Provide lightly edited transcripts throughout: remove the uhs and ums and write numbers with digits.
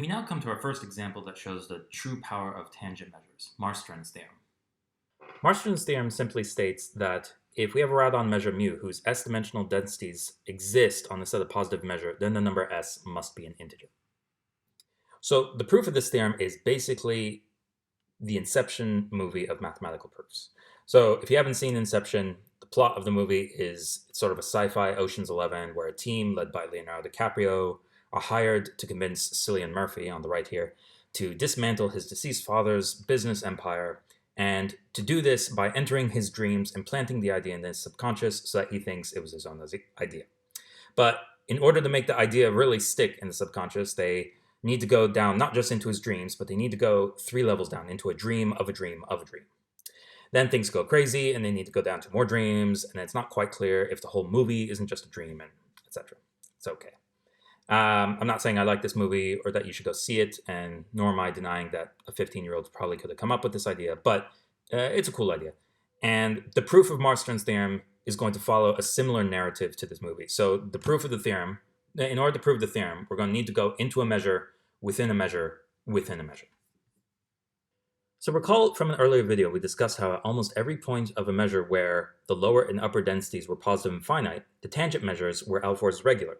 We now come to our first example that shows the true power of tangent measures, Marstrand's theorem. Marstrand's theorem simply states that if we have a Radon measure mu whose s-dimensional densities exist on a set of positive measure, then the number s must be an integer. So the proof of this theorem is basically the Inception movie of mathematical proofs. So if you haven't seen Inception, the plot of the movie is sort of a sci-fi Ocean's 11 where a team led by Leonardo DiCaprio are hired to convince Cillian Murphy, on the right here, to dismantle his deceased father's business empire, and to do this by entering his dreams and planting the idea in his subconscious so that he thinks it was his own idea. But in order to make the idea really stick in the subconscious, they need to go down not just into his dreams, but they need to go 3 levels down into a dream of a dream of a dream. Then things go crazy and they need to go down to more dreams, and it's not quite clear if the whole movie isn't just a dream, and etc. It's okay. I'm not saying I like this movie or that you should go see it, and nor am I denying that a 15-year-old probably could have come up with this idea, but it's a cool idea. And the proof of Marstrand's theorem is going to follow a similar narrative to this movie. So the proof of the theorem, in order to prove the theorem, we're going to need to go into a measure, within a measure, within a measure. So recall from an earlier video, we discussed how at almost every point of a measure where the lower and upper densities were positive and finite, the tangent measures were L4's regular,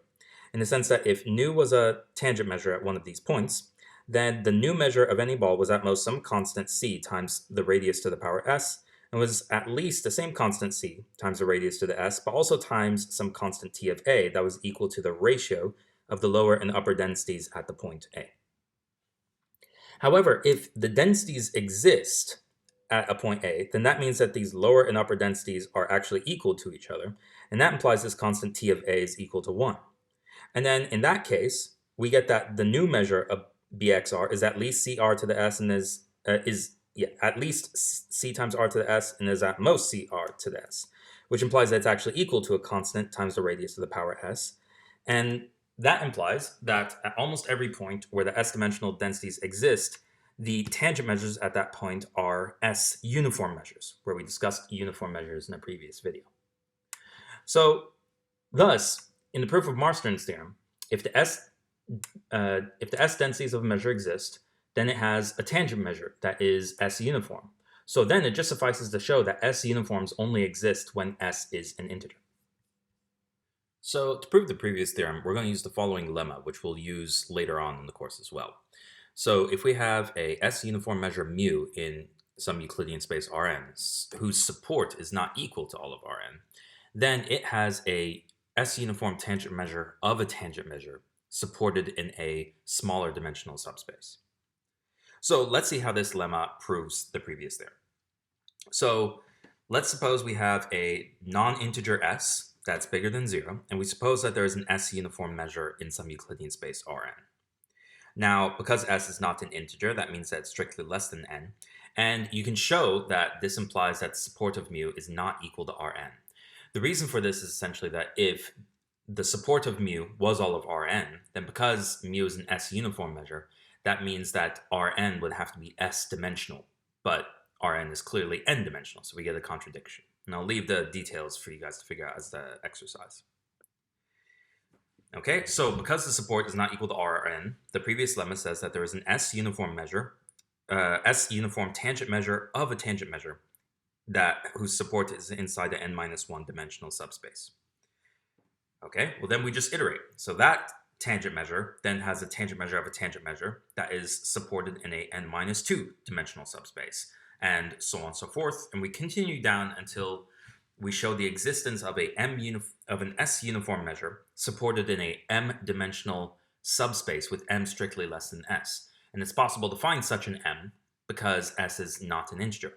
in the sense that if nu was a tangent measure at one of these points, then the nu measure of any ball was at most some constant c times the radius to the power s, and was at least the same constant c times the radius to the s, but also times some constant t of a that was equal to the ratio of the lower and upper densities at the point a. However, if the densities exist at a point A, then that means that these lower and upper densities are actually equal to each other, and that implies this constant t of A is equal to 1. And then in that case, we get that the new measure of bxr is at least cr to the s and is at least c times r to the s and is at most cr to the s, which implies that it's actually equal to a constant times the radius to the power s. And that implies that at almost every point where the s-dimensional densities exist, the tangent measures at that point are s-uniform measures, where we discussed uniform measures in a previous video. So, thus, in the proof of Marstrand's theorem, if the s densities of a measure exist, then it has a tangent measure that is s-uniform. So then it just suffices to show that s-uniforms only exist when s is an integer. So to prove the previous theorem, we're going to use the following lemma, which we'll use later on in the course as well. So if we have a s-uniform measure mu in some Euclidean space Rn, whose support is not equal to all of Rn, then it has a s-uniform tangent measure of a tangent measure supported in a smaller dimensional subspace. So let's see how this lemma proves the previous theorem. So let's suppose we have a non-integer s that's bigger than 0, and we suppose that there is an s-uniform measure in some Euclidean space Rn. Now, because s is not an integer, that means that it's strictly less than n, and you can show that this implies that the support of mu is not equal to Rn. The reason for this is essentially that if the support of mu was all of Rn, then because mu is an s-uniform measure, that means that Rn would have to be s-dimensional, but Rn is clearly n-dimensional, so we get a contradiction. And I'll leave the details for you guys to figure out as the exercise. Okay, so because the support is not equal to Rn, the previous lemma says that there is an s-uniform measure, s-uniform tangent measure of a tangent measure whose support is inside the n-1 dimensional subspace. Okay, well then we just iterate. So that tangent measure then has a tangent measure of a tangent measure that is supported in a n-2 dimensional subspace, and so on and so forth. And we continue down until we show the existence of an s-uniform measure supported in a m-dimensional subspace with m strictly less than s. And it's possible to find such an m because s is not an integer.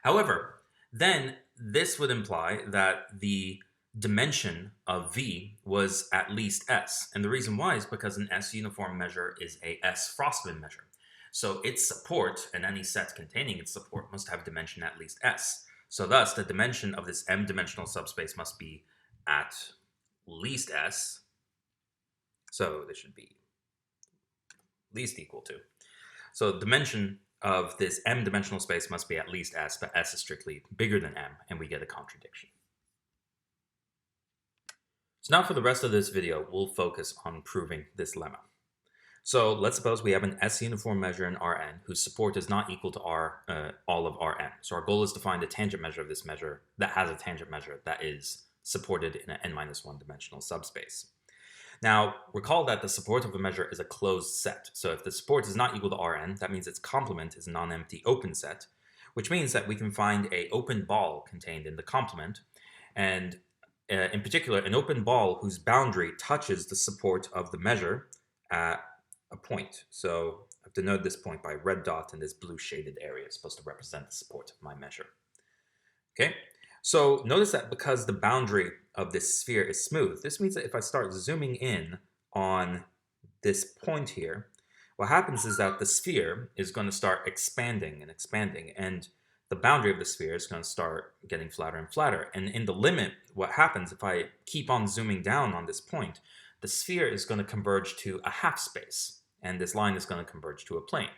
However, then this would imply that the dimension of V was at least S. And the reason why is because an S-uniform measure is a S-Frostman measure. So its support, and any set containing its support, must have dimension at least S. So thus, the dimension of this m-dimensional subspace must be at least S. So this should be least equal to. So the dimension of this m-dimensional space must be at least S, but S is strictly bigger than m, and we get a contradiction. So now for the rest of this video, we'll focus on proving this lemma. So let's suppose we have an S uniform measure in Rn whose support is not equal to all of Rn. So our goal is to find a tangent measure of this measure that has a tangent measure that is supported in an n-1 dimensional subspace. Now, recall that the support of a measure is a closed set. So if the support is not equal to Rn, that means its complement is a non-empty open set, which means that we can find an open ball contained in the complement, and in particular, an open ball whose boundary touches the support of the measure at a point. So I've denoted this point by red dot in this blue shaded area. It's supposed to represent the support of my measure. Okay, so notice that because the boundary of this sphere is smooth, this means that if I start zooming in on this point here, what happens is that the sphere is going to start expanding and expanding, and the boundary of the sphere is going to start getting flatter and flatter. And in the limit, what happens if I keep on zooming down on this point, the sphere is going to converge to a half space, and this line is going to converge to a plane.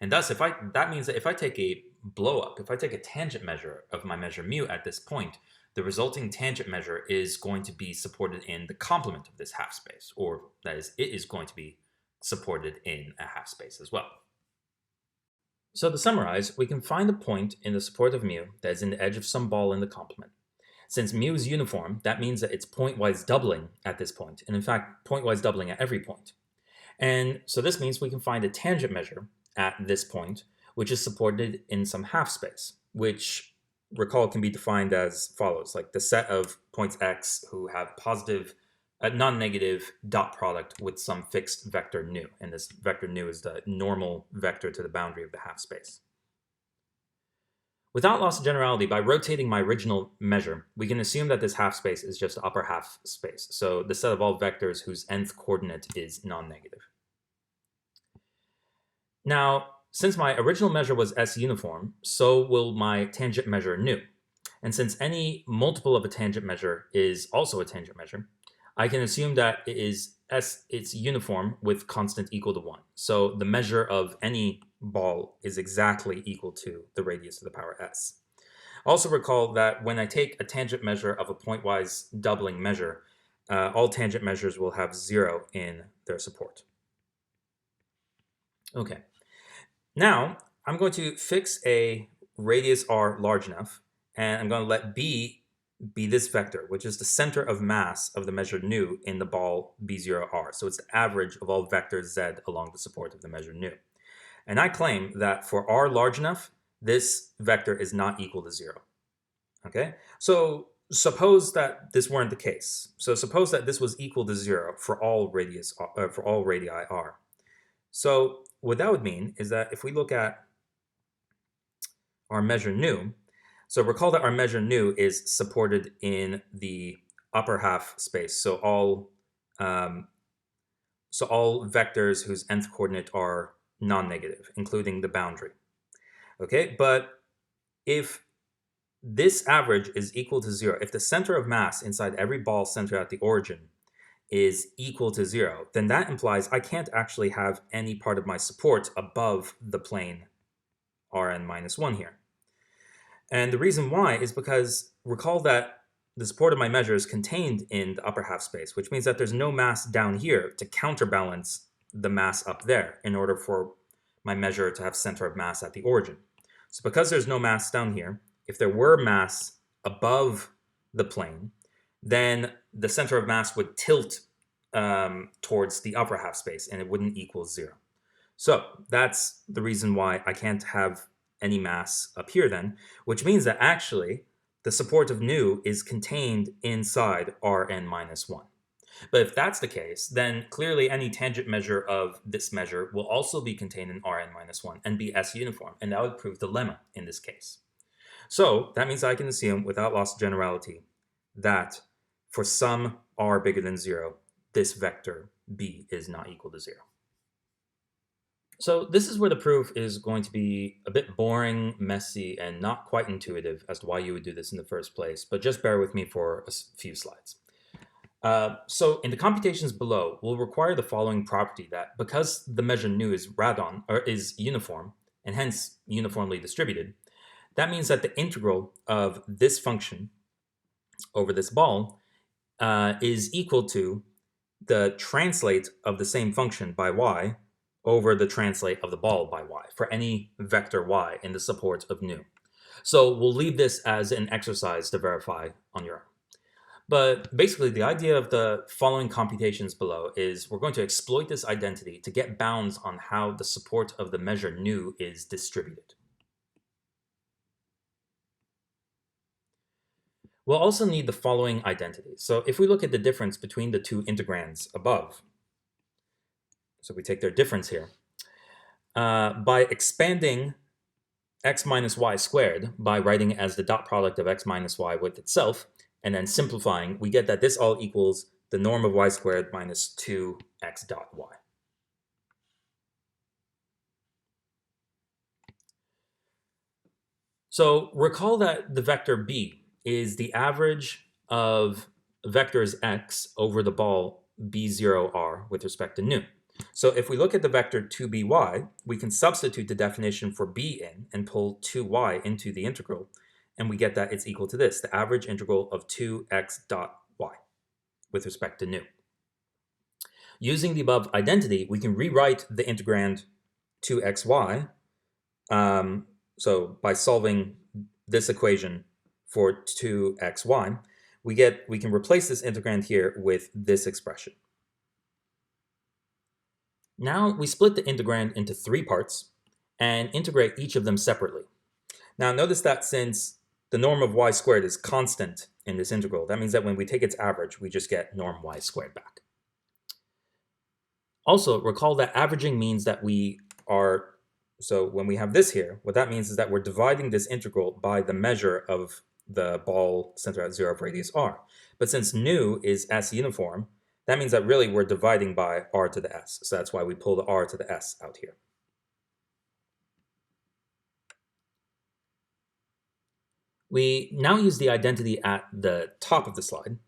And thus, that means that if I take a blow up, if I take a tangent measure of my measure mu at this point, the resulting tangent measure is going to be supported in the complement of this half space, or that is, it is going to be supported in a half space as well. So to summarize, we can find a point in the support of mu that is in the edge of some ball in the complement. Since mu is uniform, that means that it's pointwise doubling at this point, and in fact, pointwise doubling at every point. And so this means we can find a tangent measure at this point, which is supported in some half space, which, recall, can be defined as follows, like the set of points x who have positive, non-negative dot product with some fixed vector nu, and this vector nu is the normal vector to the boundary of the half space. Without loss of generality, by rotating my original measure, we can assume that this half space is just the upper half space, so the set of all vectors whose nth coordinate is non-negative. Now, since my original measure was S uniform, so will my tangent measure nu. And since any multiple of a tangent measure is also a tangent measure, I can assume that it's uniform with constant equal to 1. So the measure of any ball is exactly equal to the radius to the power s. Also recall that when I take a tangent measure of a pointwise doubling measure, all tangent measures will have 0 in their support. Okay. Now, I'm going to fix a radius r large enough, and I'm going to let b be this vector, which is the center of mass of the measure nu in the ball b0r. So it's the average of all vectors z along the support of the measure nu. And I claim that for r large enough, this vector is not equal to 0. Okay? So suppose that this weren't the case. So suppose that this was equal to 0 for all radii r. So what that would mean is that if we look at our measure nu, so recall that our measure nu is supported in the upper half space. So all vectors whose nth coordinate are non-negative, including the boundary. Okay, but if this average is equal to 0, if the center of mass inside every ball center at the origin is equal to 0, then that implies I can't actually have any part of my support above the plane Rn minus 1 here. And the reason why is because recall that the support of my measure is contained in the upper half space, which means that there's no mass down here to counterbalance the mass up there in order for my measure to have center of mass at the origin. So because there's no mass down here, if there were mass above the plane, then the center of mass would tilt towards the upper half space and it wouldn't equal 0. So that's the reason why I can't have any mass up here then, which means that actually the support of nu is contained inside Rn minus 1. But if that's the case, then clearly any tangent measure of this measure will also be contained in Rn minus 1 and be S uniform, and that would prove the lemma in this case. So that means I can assume, without loss of generality, that for some r bigger than 0, this vector b is not equal to 0. So this is where the proof is going to be a bit boring, messy, and not quite intuitive as to why you would do this in the first place, but just bear with me for a few slides. So in the computations below, we'll require the following property, that because the measure nu is radon, or is uniform, and hence uniformly distributed, that means that the integral of this function over this ball is equal to the translate of the same function by y over the translate of the ball by y for any vector y in the support of nu. So we'll leave this as an exercise to verify on your own. But basically, the idea of the following computations below is we're going to exploit this identity to get bounds on how the support of the measure nu is distributed. We'll also need the following identity. So if we look at the difference between the two integrands above, so we take their difference here, by expanding x minus y squared by writing it as the dot product of x minus y with itself, and then simplifying, we get that this all equals the norm of y squared minus 2x dot y. So recall that the vector b is the average of vectors x over the ball b0r with respect to nu. So if we look at the vector 2by, we can substitute the definition for b in and pull 2y into the integral, and we get that it's equal to this, the average integral of 2x dot y with respect to nu. Using the above identity, we can rewrite the integrand 2xy. So by solving this equation for 2xy, we can replace this integrand here with this expression. Now we split the integrand into 3 parts and integrate each of them separately. Now notice that since the norm of y squared is constant in this integral, that means that when we take its average, we just get norm y squared back. Also, recall that averaging means that so when we have this here, what that means is that we're dividing this integral by the measure of the ball center at 0 of radius r. But since nu is s uniform, that means that really we're dividing by r to the s. So that's why we pull the r to the s out here. We now use the identity at the top of the slide,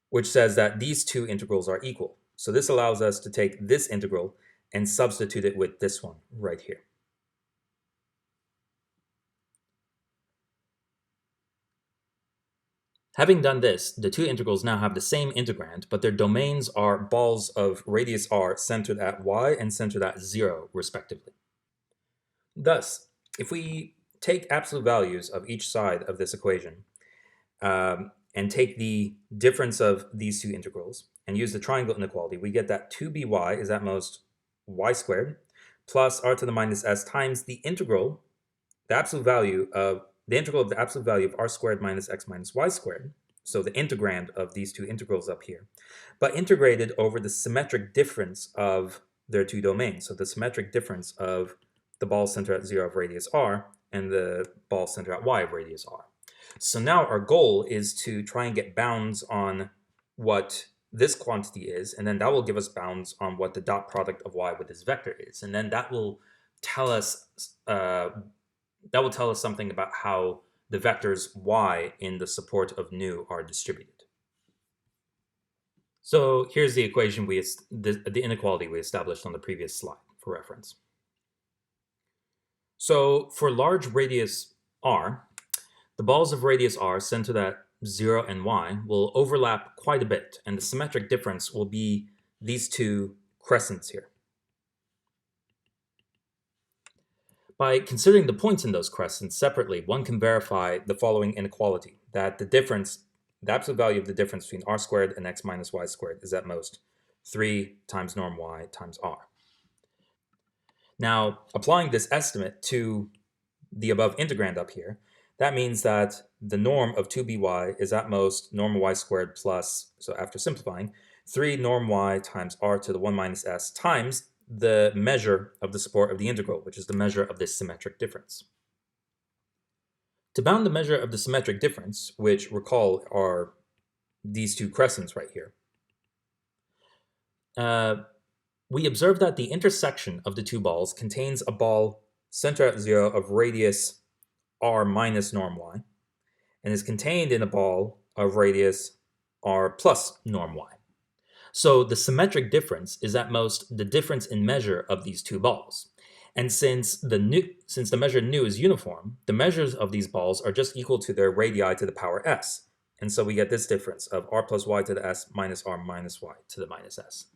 which says that these two integrals are equal. So this allows us to take this integral and substitute it with this one right here. Having done this, the two integrals now have the same integrand, but their domains are balls of radius r centered at y and centered at 0, respectively. Thus, if we take absolute values of each side of this equation and take the difference of these two integrals and use the triangle inequality, we get that 2by is at most y squared plus r to the minus s times the integral, the integral of the absolute value of r squared minus x minus y squared, so the integrand of these two integrals up here, but integrated over the symmetric difference of their two domains, so the symmetric difference of the ball center at 0 of radius r and the ball center at y of radius r. So now our goal is to try and get bounds on what this quantity is, and then that will give us bounds on what the dot product of y with this vector is, and then that will tell us something about how the vectors y in the support of nu are distributed. So here's the equation the inequality we established on the previous slide for reference. So for large radius r, the balls of radius r centered at 0 and y will overlap quite a bit, and the symmetric difference will be these two crescents here. By considering the points in those crescents separately, one can verify the following inequality, that the absolute value of the difference between r squared and x minus y squared is at most 3 times norm y times r. Now, applying this estimate to the above integrand up here, that means that the norm of 2by is at most norm y squared plus, so after simplifying, 3 norm y times r to the 1 minus s times the measure of the support of the integral, which is the measure of this symmetric difference. To bound the measure of the symmetric difference, which recall are these two crescents right here, we observe that the intersection of the two balls contains a ball center at 0 of radius r minus norm y, and is contained in a ball of radius r plus norm y. So the symmetric difference is at most the difference in measure of these two balls. And since the measure nu is uniform, the measures of these balls are just equal to their radii to the power s. And so we get this difference of r plus y to the s minus r minus y to the minus s.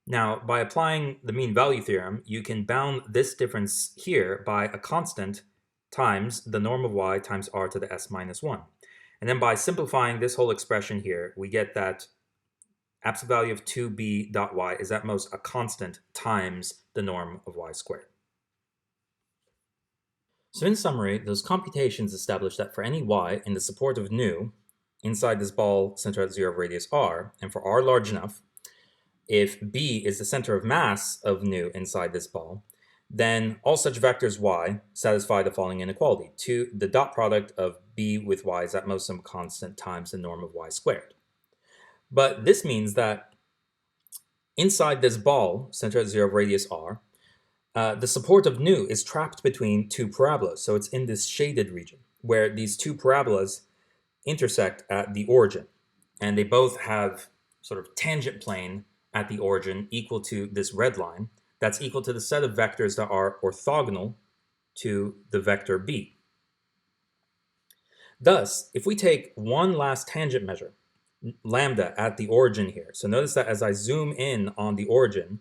Now, by applying the mean value theorem, you can bound this difference here by a constant times the norm of y times r to the s minus 1. And then by simplifying this whole expression here, we get that absolute value of 2b dot y is at most a constant times the norm of y squared. So in summary, those computations establish that for any y in the support of nu inside this ball centered at 0 of radius r, and for r large enough, if b is the center of mass of nu inside this ball, then all such vectors y satisfy the following inequality. The dot product of b with y is at most some constant times the norm of y squared. But this means that inside this ball centered at 0 of radius r, the support of nu is trapped between two parabolas. So it's in this shaded region where these two parabolas intersect at the origin. And they both have sort of tangent plane at the origin equal to this red line. That's equal to the set of vectors that are orthogonal to the vector b. Thus, if we take one last tangent measure, lambda at the origin here, so notice that as I zoom in on the origin,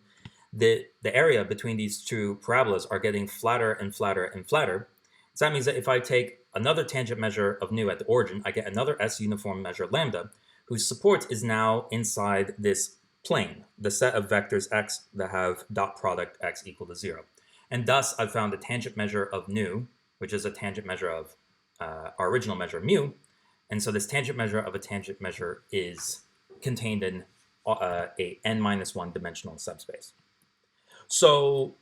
the area between these two parabolas are getting flatter and flatter and flatter. So that means that if I take another tangent measure of nu at the origin, I get another S uniform measure lambda, whose support is now inside this plane, the set of vectors x that have dot product x equal to 0. And thus, I've found the tangent measure of nu, which is a tangent measure of our original measure mu. And so this tangent measure of a tangent measure is contained in a n-1 dimensional subspace. So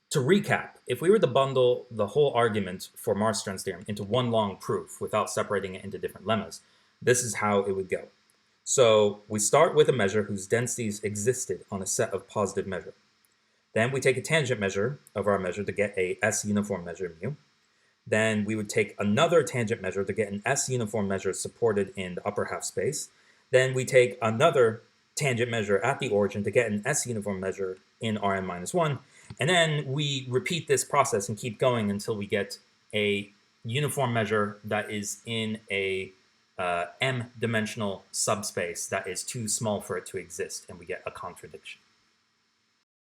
to recap, if we were to bundle the whole argument for Marstrand's theorem into one long proof without separating it into different lemmas, this is how it would go. So we start with a measure whose densities existed on a set of positive measure. Then we take a tangent measure of our measure to get a S uniform measure mu. Then we would take another tangent measure to get an S uniform measure supported in the upper half space. Then we take another tangent measure at the origin to get an S uniform measure in Rn-1. And then we repeat this process and keep going until we get a uniform measure that is in a m-dimensional subspace that is too small for it to exist, and we get a contradiction.